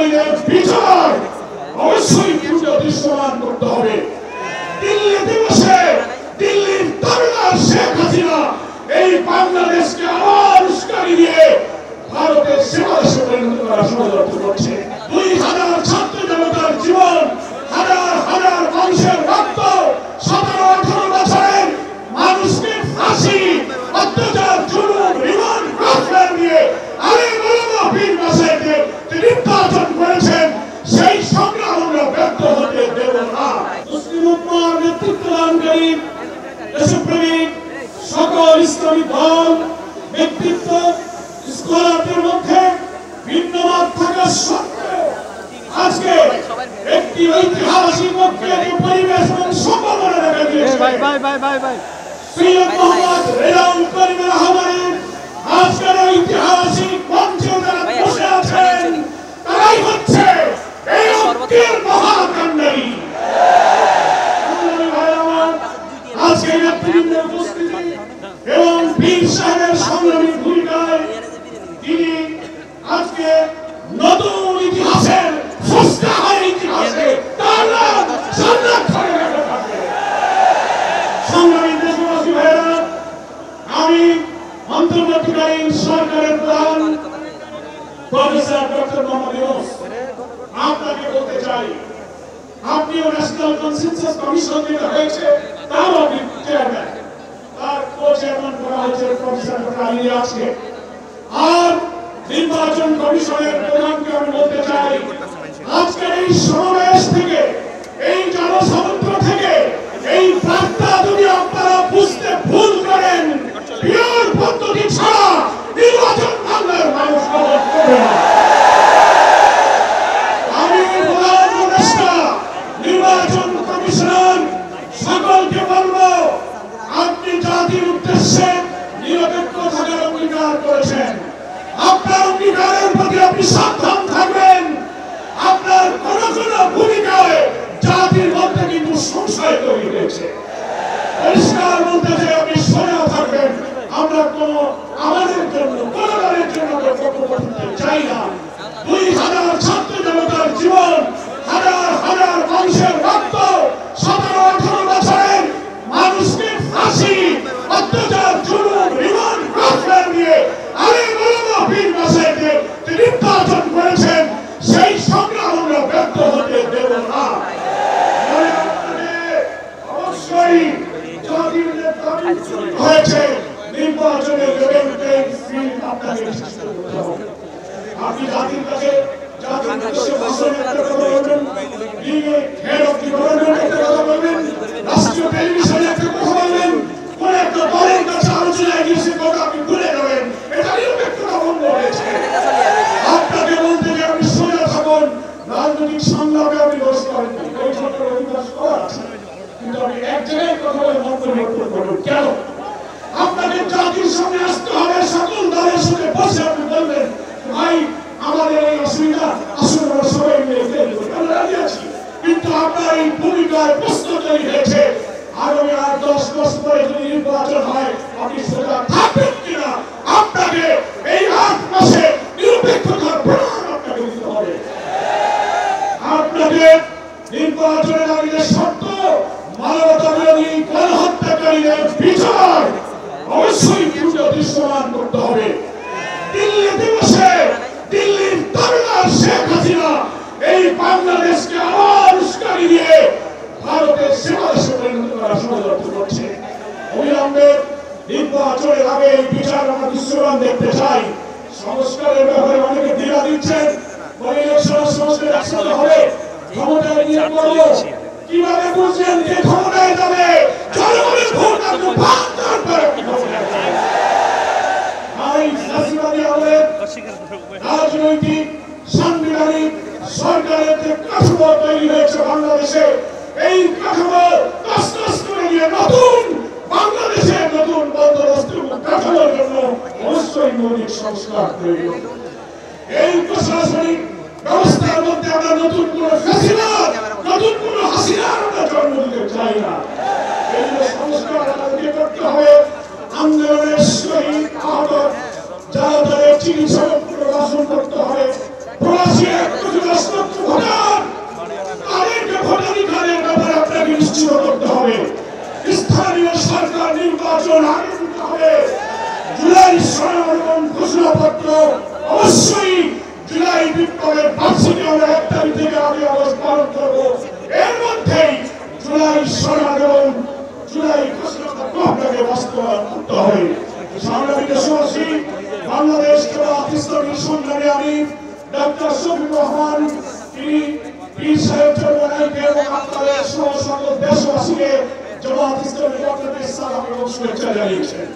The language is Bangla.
হত্যাকারীদের বিচার অবশ্যই দ্রুত দৃশ্যমান করতে হবে। দিল্লিতে বসে দিল্লির তাবেদার শেখ হাসিনা এই বাংলাদেশকে আবার উস্কানি দিয়ে ভারতের সেবাদেশে পরিণত করার ষড়যন্ত্র করছে। 2000 ছাত্র জনতার জীবন, হাজার হাজার মানুষের রক্ত, 17-18 বছরের মানুষকে ফাঁসি, অত্যাচার, জুলুম, রিমান্ড, গ্রেফতার দিয়ে আরে বলবো 20 বছরকে নির্বাচন করেছেন, সেই সংগ্রাম আমরা ব্যর্থ হতে দেব না। মুসলিম উম্মাহর নেতৃত্ব দানকারী দেশপ্রেমিক সকল ইসলামী দল, ব্যক্তিত্ব, স্কলারদের মধ্যে ভিন্নমত থাকা সত্ত্বেও আজকে একটি ঐতিহাসিক ঐক্যের পরিবেশ এবং সম্ভাবনা দেখা দিয়েছে। সৈয়দ মোহাম্মদ রেজাউল করিম রহমানের আজকের ঐতিহাসিক মঞ্চে যারা বসে আছেন তারাই হচ্ছে এই ঐক্যের মহাকান্ডারী। আজকে নেতৃবৃন্দের উপস্থিতি এবং বীর সাহেবের সংগ্রামী ভূমিকায় তিনি আজকে নতুন ইতিহাসের ফুসকাহার ইতিহাসে তার নাম সংরক্ষণে রাখা থাকবে। সংগ্রামী দেশবাসী ভাইয়েরা, আমি অন্তর্বর্তীকালীন সরকারের প্রধান প্রফেসর ডক্টর মোহাম্মদ ইউনূস আপনাকে বলতে চাই, আপনিও ন্যাশনাল কনসেনসাস কমিশন যেটা হয়েছে তারও আপনি চেয়ারম্যান, তার কো-চেয়ারম্যান করা হয়েছে প্রফেসর ডক্টর আলী আজকে। আর নির্বাচন কমিশনের প্রধানকে আমি বলতে চাই, আজকের এই সমাবেশ থেকে, এই জনসমুদ্র থেকে এই বার্তা যদি আপনারা বুঝতে ভুল করেন, পিওর পদ্ধতি ছাড়া নির্বাচন বাংলার মানুষ গ্রহণ করবে না। আমি প্রধান উপদেষ্টা নির্বাচন কমিশনার সকলকে বলবো, আপনি জাতির উদ্দেশ্যে নিরপেক্ষ থাকার অঙ্গীকার করেছেন, আপনার অঙ্গীকারের প্রতি আপনি সাবধান থাকবেন। আপনার কোন কোন ভূমিকায় জাতির মধ্যে কিন্তু সংশয় তৈরি হয়েছে। পরিষ্কার বলতে চাই, আপনি সজাগ থাকবেন। আমরা কোন আমাদের জন্য কোন দলের জন্য বক্তব্য দিতে চাই না। 2000 ছাত্র জনতার জীবন, হাজার হাজার মানুষের রক্ত, 17-18 বছরের মানুষকে ফাঁসি, অত্যাচার, জুলুম, রিমান্ড, গ্রেফতার দিয়ে আরে বলবো 20 বছরকে নির্বাচন করেছেন, সেই সংগ্রাম আমরা ব্যর্থ হতে দেব না। অবশ্যই জাতির যে দাবি হয়েছে নির্বাচনের লেভেলকে আপনাকে আপনি জাতির কাছে জাতির উদ্দেশ্যে ভাষণ একটা কথা বলবেন, হেড অফ দি গভর্নমেন্ট একটা কথা বলবেন, রাষ্ট্রীয় টেলিভিশনে একটা কথা বলবেন, কোন একটা দলের কাছে আলোচনায় গিয়ে সে কথা আপনি ভুলে যাবেন, এটা নিরপেক্ষতা ভঙ্গ হয়েছে। আপনাকে বলতে যে আপনি সোজা থাকুন, রাজনৈতিক সংগ্রামে আপনি দোষ করেন, এই ধরনের অধিকার সবার আছে, কিন্তু আপনি এক জায়গায় কথা বলে মন্তব্য করবেন কেন? আপনাকে জাতির সামনে আসতে হবে, সকল দলের সাথে বসে আপনি বলবেন, ভাই আমাদের এই অসুবিধা, আসলে আমরা সবাই মিলে আমরা রাজি আছি, কিন্তু আপনার এই ভূমিকায় প্রশ্ন তৈরি হয়েছে, আগামী 8-10 মাস পরে যদি নির্বাচন হয় আপনি সোজা থাকবেন কিনা? আপনাকে এই 8 মাসে নিরপেক্ষতার প্রমাণ আপনাকে দিতে হবে। আপনাকে নির্বাচনের আগে যে শর্ত, মানবতা বিরোধী গণহত্যাকারীদের বিচার অবশ্যই দ্রুত দৃশ্যমান করতে হবে। দিল্লিতে বসে দিল্লির তাবেদার শেখ হাসিনা এই বাংলাদেশকে আবার উস্কানি দিয়ে ভারতের সেবাদেশে পরিণত করার ষড়যন্ত্র করছে। অবিলম্বে নির্বাচনের আগে এই বিচার আমরা দৃশ্যমান দেখতে চাই। সংস্কারের ব্যাপারে অনেকে দ্বিধা দিচ্ছেন, ইলেকশন সংস্কার একসাথে হবে, ক্ষমতায় নিয়ে করবো, কিভাবে বুঝছেন যে ক্ষমতায় যাবে? জনগণের ভোট আপনি বাধ্য করে ক্ষমতায় যাবে। রাজনৈতিক সাংবিধানিক সরকারের যে কাঠামো তৈরি হয়েছে বাংলাদেশে, এই কাঠামো তছনছ করে দিয়ে নতুন বাংলাদেশের নতুন বন্দোবস্ত কাঠামোর জন্য অবশ্যই মৌলিক সংস্কার প্রয়োজন। এই প্রশাসনিক ব্যবস্থার মধ্যে আমরা নতুন কোন ফ্যাসিলিটি, নতুন কোন হাসিনার আমরা জন্ম দিতে চাই না। এই সংস্কার আমাদেরকে করতে হবে। আন্দোলনের শহীদ আহত যারা তাদের চিকিৎসা পুনর্বাসন করতে হবে। প্রবাসী নির্বাচন আগে দিতে হবে। জুলাই সনদ ঘোষণাপত্র অবশ্যই জুলাই বিপ্লবের বার্ষিকী আমরা 1 তারিখ থেকে আগে অবস্থা পালন করবো। এর মধ্যেই জুলাই সনদ এবং জুলাই ঘোষণাপত্র আপনাকে বাস্তবায়ন করতে হবে। সংগ্রামী দেশবাসী, বাংলাদেশ জামাত ইসলামীর সন্ধানে আমি ডক্টর শফিকুর রহমান, তিনি পীর সাহেব চৌধুরীকে এবং আপনাদের সহ সকল দেশবাসীকে জামাত ইসলামীর পক্ষ থেকে সালাম এবং শুভেচ্ছা জানিয়েছেন।